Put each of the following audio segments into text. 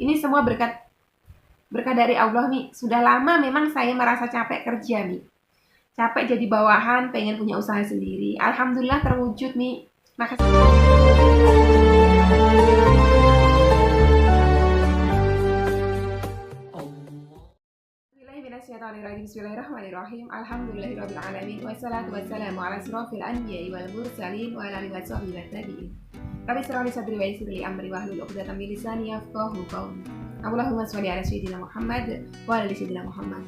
Ini semua berkah dari Allah nih. Sudah lama memang saya merasa capek kerja nih. Capek jadi bawahan, pengen punya usaha sendiri. Alhamdulillah terwujud nih. Makasih. Bismillahirrahmanirrahim. Alhamdulillahirabbil alamin wassalatu wassalamu ala asrofil anbiya'i wal mursalin wa ala alihi washabbihi wattabi'in. Rabbi shrah li sadri wa yassir li amri wahlul 'uqdatam min lisani yafqahu qawli. Allahumma shalli ala sayyidina Muhammad wa ala ali sayyidina Muhammad.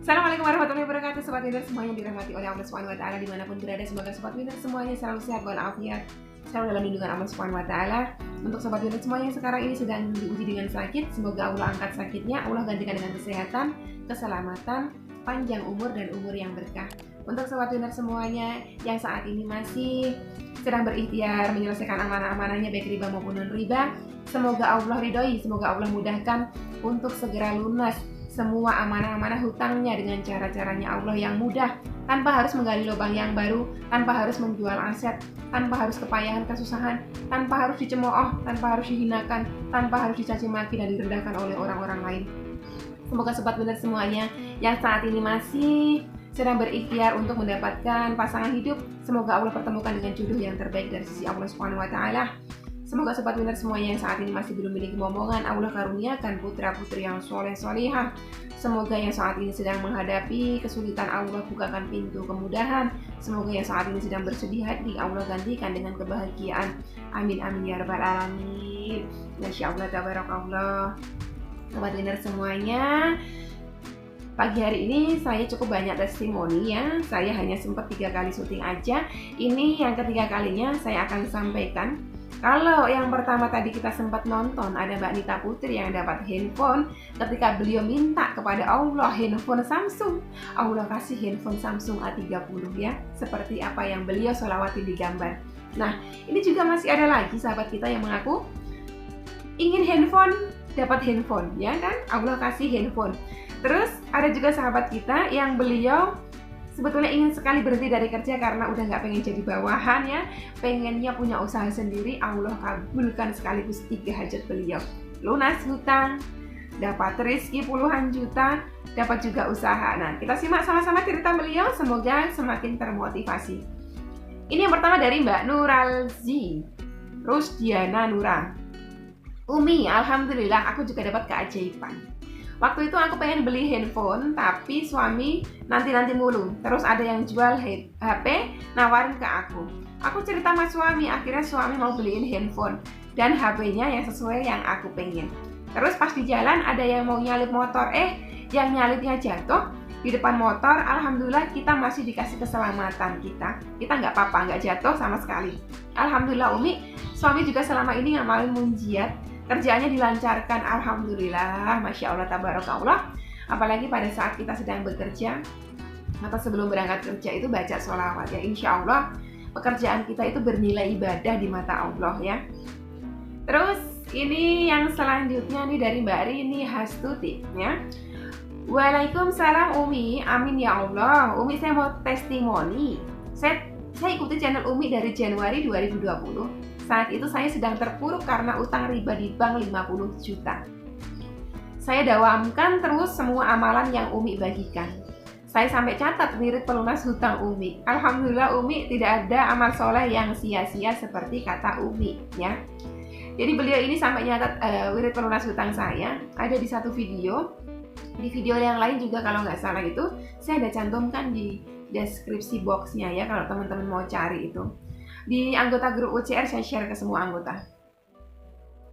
Assalamualaikum warahmatullahi wabarakatuh, sobat winner semuanya dirahmati oleh Allah Subhanahu wa taala dimanapun berada. Semoga sobat winner semuanya selalu sehat walafiat, selalu dalam lindungan Allah Subhanahu wa taala. Untuk sobat winner semuanya yang sekarang ini sedang diuji dengan sakit, semoga Allah angkat sakitnya, Allah gantikan dengan kesehatan, keselamatan, panjang umur dan umur yang berkah. Untuk sobat winner semuanya yang saat ini masih sedang berikhtiar menyelesaikan amanah-amanahnya baik riba maupun non riba, semoga Allah ridhoi, semoga Allah mudahkan untuk segera lunas semua amanah-amanah hutangnya dengan cara-caranya Allah yang mudah, tanpa harus menggali lubang yang baru, tanpa harus menjual aset, tanpa harus kepayahan kesusahan, tanpa harus dicemooh, tanpa harus dihinakan, tanpa harus dicaci maki dan direndahkan oleh orang-orang lain. Semoga sobat winner semuanya yang saat ini masih sedang berikhtiar untuk mendapatkan pasangan hidup, semoga Allah pertemukan dengan jodoh yang terbaik dari sisi Allah Subhanahu wa taala. Semoga sobat winner semuanya yang saat ini masih belum memiliki momongan, Allah karuniakan putra-putri yang soleh-solihah. Semoga yang saat ini sedang menghadapi kesulitan, Allah bukakan pintu kemudahan. Semoga yang saat ini sedang bersedih hati, Allah gantikan dengan kebahagiaan. Amin amin ya rabbal alamin. Masya Allah tabarakallah. Sobat winner semuanya, pagi hari ini saya cukup banyak testimoni ya. Saya hanya sempat 3 kali syuting aja. Ini yang ketiga kalinya saya akan sampaikan. Kalau yang pertama tadi kita sempat nonton, ada Mbak Nita Putri yang dapat handphone ketika beliau minta kepada Allah handphone Samsung. Allah kasih handphone Samsung A30 ya, seperti apa yang beliau sholawati di gambar. Nah, ini juga masih ada lagi sahabat kita yang mengaku ingin handphone, dapat handphone ya kan, Allah kasih handphone. Terus ada juga sahabat kita yang beliau sebetulnya ingin sekali berhenti dari kerja karena udah nggak pengen jadi bawahan ya, pengennya punya usaha sendiri. Allah kabulkan sekaligus 3 hajat beliau, lunas hutang, dapat rezeki puluhan juta, dapat juga usaha. Nah, kita simak sama-sama cerita beliau, semoga semakin termotivasi. Ini yang pertama dari Mbak Nuralzi Rusdiana Nura. Umi, alhamdulillah aku juga dapat keajaiban. Waktu itu aku pengen beli handphone, tapi suami nanti mulu. Terus ada yang jual HP, nawarin ke aku. Aku cerita sama suami, akhirnya suami mau beliin handphone dan HP-nya yang sesuai yang aku pengen. Terus pas di jalan ada yang mau nyalip motor, yang nyalipnya jatuh di depan motor. Alhamdulillah kita masih dikasih keselamatan, kita nggak apa-apa, nggak jatuh sama sekali. Alhamdulillah Umi, suami juga selama ini ngamalin munjiat, kerjaannya dilancarkan, alhamdulillah, masya Allah tabarakallah. Apalagi pada saat kita sedang bekerja atau sebelum berangkat kerja itu baca sholawat ya, insya Allah pekerjaan kita itu bernilai ibadah di mata Allah ya. Terus ini yang selanjutnya nih dari Mbak Rini Hastuti ya. Waalaikumsalam Umi, amin ya Allah. Umi, saya mau testimoni. Saya ikuti channel Umi dari Januari 2020. Saat itu saya sedang terpuruk karena utang riba di bank 50 juta. Saya dawamkan terus semua amalan yang Umi bagikan. Saya sampai catat wirid pelunas hutang Umi. Alhamdulillah Umi, tidak ada amal soleh yang sia-sia seperti kata Umi ya. Jadi beliau ini sampai nyatat wirid pelunas hutang saya ada di satu video. Di video yang lain juga kalau nggak salah itu saya ada cantumkan di deskripsi boxnya ya, kalau teman-teman mau cari itu. Di anggota grup UCR saya share ke semua anggota.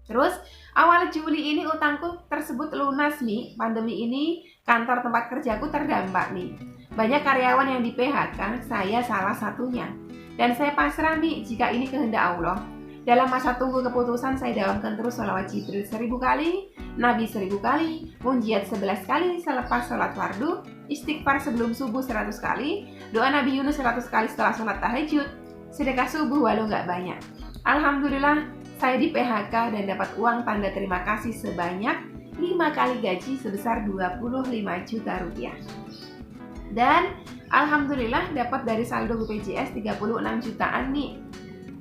Terus awal Juli ini utangku tersebut lunas nih. Pandemi ini kantor tempat kerjaku terdampak nih. Banyak karyawan yang di PHK, saya salah satunya. Dan saya pasrah nih jika ini kehendak Allah. Dalam masa tunggu keputusan saya dawamkan terus sholawat Jibril 1000 kali, Nabi 1000 kali, munjiat 11 kali selepas sholat fardu, istighfar sebelum subuh 100 kali, doa Nabi Yunus 100 kali setelah sholat tahajud, sedekah subuh walau nggak banyak. Alhamdulillah saya di PHK dan dapat uang tanda terima kasih sebanyak 5 kali gaji sebesar 25 juta rupiah. Dan alhamdulillah dapat dari saldo BPJS 36 jutaan nih.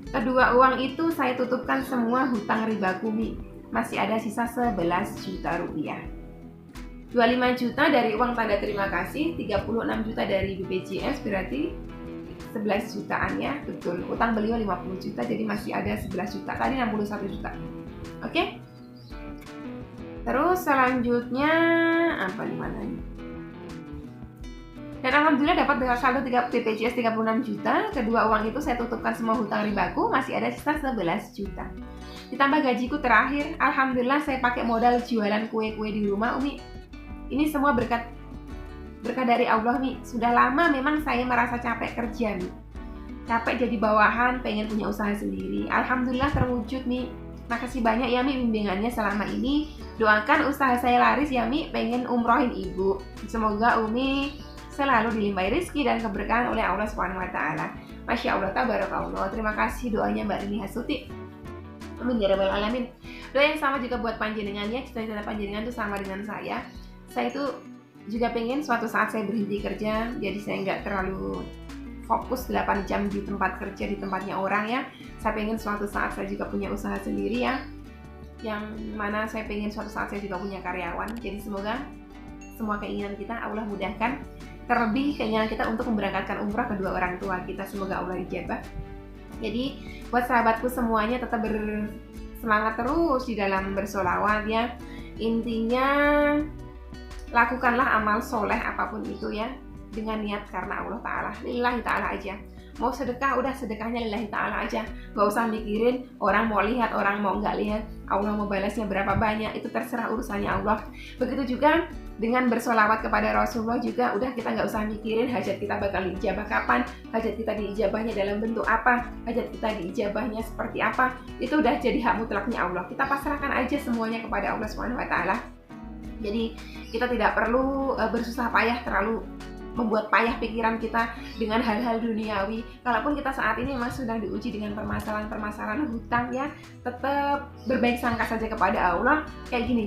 Kedua uang itu saya tutupkan semua hutang ribaku nih. masih ada sisa 11 juta rupiah. 25 juta dari uang tanda terima kasih, 36 juta dari BPJS, berarti 11 jutaan ya, betul. Utang beliau 50 juta, jadi masih ada 11 juta. Tadi 61 juta. Oke? Terus selanjutnya apa nih, mana nih? Dan alhamdulillah dapat saldo BPJS 36 juta. Kedua uang itu saya tutupkan semua hutang ribaku, masih ada sisa 11 juta. Ditambah gajiku terakhir, alhamdulillah saya pakai modal jualan kue-kue di rumah, Umi. Ini semua berkat dari Allah nih. Sudah lama memang saya merasa capek kerja nih. Capek jadi bawahan, pengen punya usaha sendiri. Alhamdulillah terwujud nih. Makasih banyak ya Mi bimbingannya selama ini. Doakan usaha saya laris ya Mi, pengen umrohin ibu. Semoga Umi selalu dilimpahi rezeki dan keberkahan oleh Allah SWT. Masya Allah, tabarakallah. Terima kasih doanya Mbak Rini Hasuti. Amin ya rabbal alamin. Doa yang sama juga buat panjenengannya. Cita-cita panjenengan itu sama dengan saya. Saya itu juga pengen suatu saat saya berhenti kerja, jadi saya nggak terlalu fokus 8 jam di tempat kerja, di tempatnya orang ya. Saya pengen suatu saat saya juga punya usaha sendiri ya, yang mana saya pengen suatu saat saya juga punya karyawan. Jadi semoga semua keinginan kita Allah mudahkan, terlebih keinginan kita untuk memberangkatkan umrah kedua orang tua kita, semoga Allah ijabah. Jadi buat sahabatku semuanya tetap bersemangat terus di dalam bersolawat ya. Intinya lakukanlah amal soleh apapun itu ya, dengan niat karena Allah Ta'ala, lillahi ta'ala aja. Mau sedekah, udah sedekahnya lillahi ta'ala aja. Gak usah mikirin orang mau lihat, orang mau nggak lihat, Allah mau balasnya berapa banyak, itu terserah urusannya Allah. Begitu juga dengan bersolawat kepada Rasulullah juga, udah kita nggak usah mikirin hajat kita bakal diijabah kapan, hajat kita diijabahnya dalam bentuk apa, hajat kita diijabahnya seperti apa. Itu udah jadi hak mutlaknya Allah. Kita pasrahkan aja semuanya kepada Allah SWT. Jadi kita tidak perlu bersusah payah, terlalu membuat payah pikiran kita dengan hal-hal duniawi. Kalaupun kita saat ini memang sedang diuji dengan permasalahan hutang ya, tetap berbaik sangka saja kepada Allah. Kayak gini,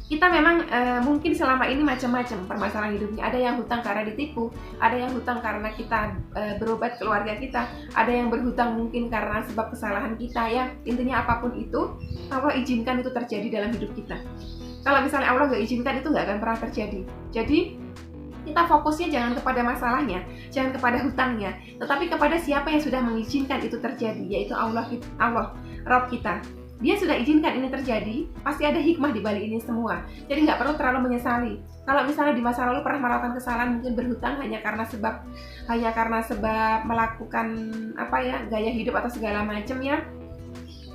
kita memang mungkin selama ini macam-macam permasalahan hidupnya. Ada yang hutang karena ditipu, ada yang hutang karena kita berobat keluarga kita, ada yang berhutang mungkin karena sebab kesalahan kita ya. Intinya apapun itu, Allah izinkan itu terjadi dalam hidup kita. Kalau misalnya Allah nggak izinkan, itu nggak akan pernah terjadi. Jadi kita fokusnya jangan kepada masalahnya, jangan kepada hutangnya, tetapi kepada siapa yang sudah mengizinkan itu terjadi, yaitu Allah, Rabb kita. Dia sudah izinkan ini terjadi, pasti ada hikmah di balik ini semua. Jadi nggak perlu terlalu menyesali. Kalau misalnya di masa lalu pernah melakukan kesalahan, mungkin berhutang hanya karena sebab melakukan gaya hidup atau segala macam ya.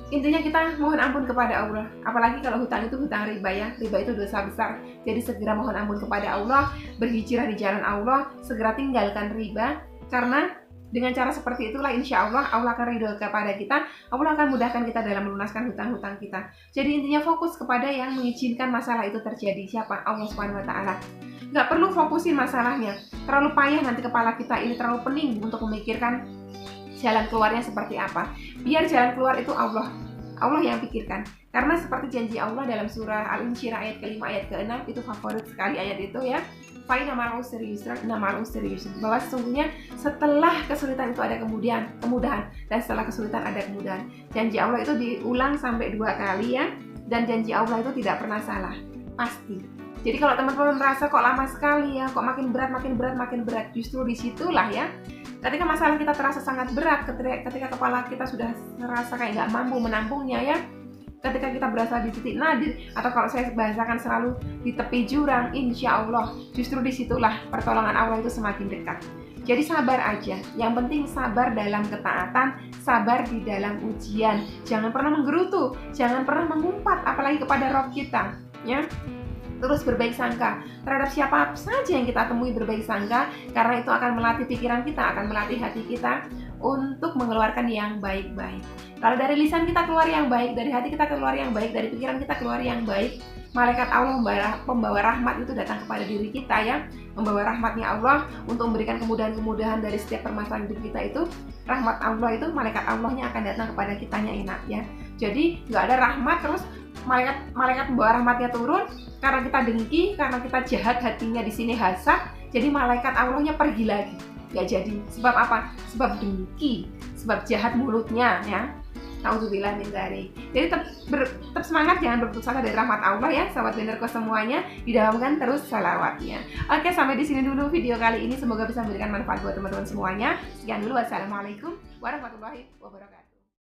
Intinya kita mohon ampun kepada Allah. Apalagi kalau hutang itu hutang riba ya. Riba itu dosa besar. Jadi segera mohon ampun kepada Allah, berhijrah di jalan Allah, segera tinggalkan riba. Karena dengan cara seperti itulah insya Allah akan ridho kepada kita. Allah akan mudahkan kita dalam melunaskan hutang-hutang kita. Jadi intinya fokus kepada yang mengizinkan masalah itu terjadi. Siapa? Allah SWT. Nggak perlu fokusin masalahnya. Terlalu payah nanti kepala kita ini, terlalu pening untuk memikirkan jalan keluarnya seperti apa. Biar jalan keluar itu Allah yang pikirkan. Karena seperti janji Allah dalam surah Al-Insyirah ayat ke-5 ayat ke-6, itu favorit sekali ayat itu ya. Fa inna ma'al usri yusra, inna ma'al usri yusra. Bahwa sesungguhnya setelah kesulitan itu ada kemudahan, dan setelah kesulitan ada kemudahan. Janji Allah itu diulang sampai 2 kali ya. Dan janji Allah itu tidak pernah salah, pasti. Jadi kalau teman-teman merasa kok lama sekali ya, kok makin berat, justru disitulah ya. Ketika masalah kita terasa sangat berat, ketika kepala kita sudah merasa kayak nggak mampu menampungnya ya, ketika kita berasa di titik nadir, atau kalau saya bahasakan selalu di tepi jurang, insya Allah justru disitulah pertolongan Allah itu semakin dekat. Jadi sabar aja, yang penting sabar dalam ketaatan, sabar di dalam ujian, jangan pernah menggerutu, jangan pernah mengumpat, apalagi kepada Rabb kita ya. Terus berbaik sangka terhadap siapa saja yang kita temui, berbaik sangka, karena itu akan melatih pikiran kita, akan melatih hati kita untuk mengeluarkan yang baik-baik. Kalau dari lisan kita keluar yang baik, dari hati kita keluar yang baik, dari pikiran kita keluar yang baik, malaikat Allah pembawa rahmat itu datang kepada diri kita ya. Membawa rahmatnya Allah untuk memberikan kemudahan-kemudahan dari setiap permasalahan hidup kita itu. Rahmat Allah itu, malaikat Allahnya akan datang kepada kitanya enak ya. Jadi nggak ada rahmat terus malaikat membawa rahmatnya turun karena kita dengki, karena kita jahat hatinya di sini hasad, jadi malaikat Allahnya pergi lagi. Nggak jadi. Sebab apa? Sebab dengki, sebab jahat mulutnya ya. Nauzubillah min dzalik. Jadi tetap semangat, jangan berputus asa dari rahmat Allah ya, sahabat Binarko semuanya. Didawamkan terus salawatnya. Oke, sampai di sini dulu video kali ini. Semoga bisa memberikan manfaat buat teman-teman semuanya. Sekian dulu, wassalamualaikum warahmatullahi wabarakatuh.